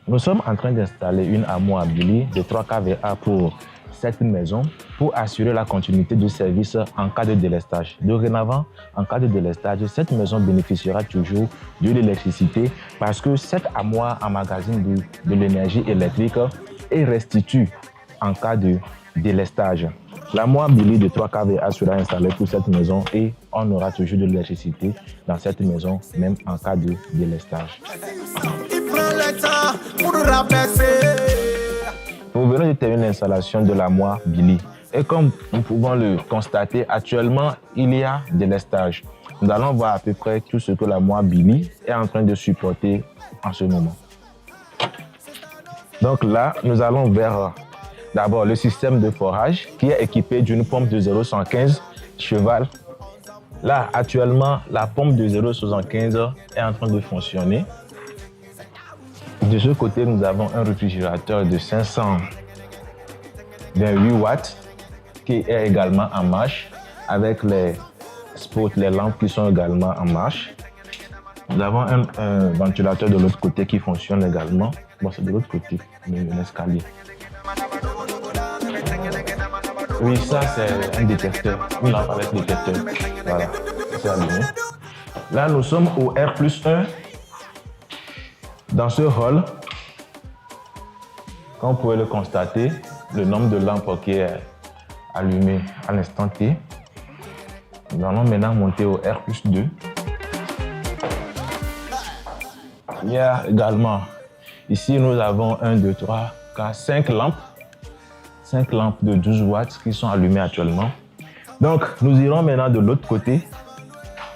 Nous sommes en train d'installer une armoire Billy de 3 kVA pour cette maison pour assurer la continuité du service en cas de délestage. Dorénavant, en cas de délestage, cette maison bénéficiera toujours de l'électricité parce que cette armoire emmagasine de l'énergie électrique et restitue en cas de délestage. L'armoire Billy de 3 kVA sera installée pour cette maison et on aura toujours de l'électricité dans cette maison, même en cas de délestage. Nous venons de terminer l'installation de l'armoire Billy. Et comme nous pouvons le constater, actuellement, il y a délestage. Nous allons voir à peu près tout ce que l'armoire Billy est en train de supporter en ce moment. Donc là, nous allons vers d'abord le système de forage qui est équipé d'une pompe de 0,115 cheval. Là, actuellement, la pompe de 0,75 est en train de fonctionner. De ce côté, nous avons un réfrigérateur de 528 watts qui est également en marche avec les spots, les lampes qui sont également en marche. Nous avons un ventilateur de l'autre côté qui fonctionne également. Bon, c'est de l'autre côté, l'escalier. Oui, ça c'est un détecteur, une lampe avec détecteur. Voilà, c'est allumé. Là, nous sommes au R+1. Dans ce hall, comme vous pouvez le constater, le nombre de lampes qui est allumé à l'instant T. Nous allons maintenant monter au R+2. Il y a également, ici nous avons 1, 2, 3, 4, 5 lampes. 5 lampes de 12 watts qui sont allumées actuellement. Donc, nous irons maintenant de l'autre côté,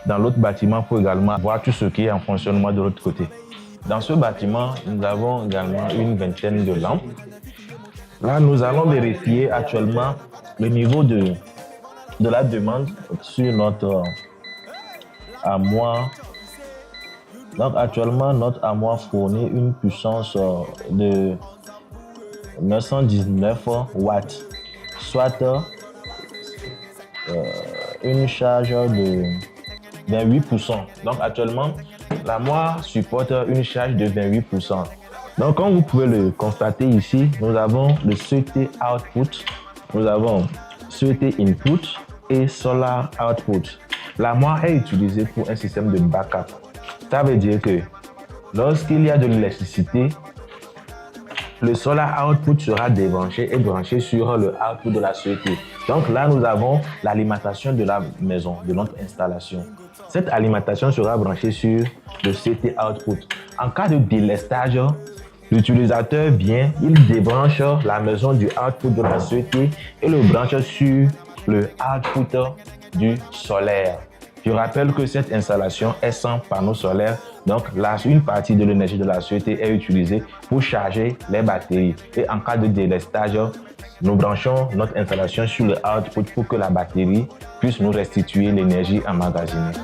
dans l'autre bâtiment, pour également voir tout ce qui est en fonctionnement de l'autre côté. Dans ce bâtiment, nous avons également une vingtaine de lampes. Là, nous allons vérifier actuellement le niveau de la demande sur notre armoire. Donc, actuellement, notre armoire fournit une puissance de 919 watts, soit une charge de 28%. Donc, actuellement, l'armoire supporte une charge de 28%. Donc, comme vous pouvez le constater ici, nous avons le CT Output, nous avons CT Input et Solar Output. L'armoire est utilisée pour un système de backup. Ça veut dire que lorsqu'il y a de l'électricité, le Solar Output sera débranché et branché sur le output de la CT. Donc là, nous avons l'alimentation de la maison, de notre installation. Cette alimentation sera branchée sur le CT Output. En cas de délestage, l'utilisateur vient, il débranche la maison du output de la CT et le branche sur le output du solaire. Je rappelle que cette installation est sans panneau solaire, donc là, une partie de l'énergie de la société est utilisée pour charger les batteries. Et en cas de délestage, nous branchons notre installation sur le output pour que la batterie puisse nous restituer l'énergie emmagasinée.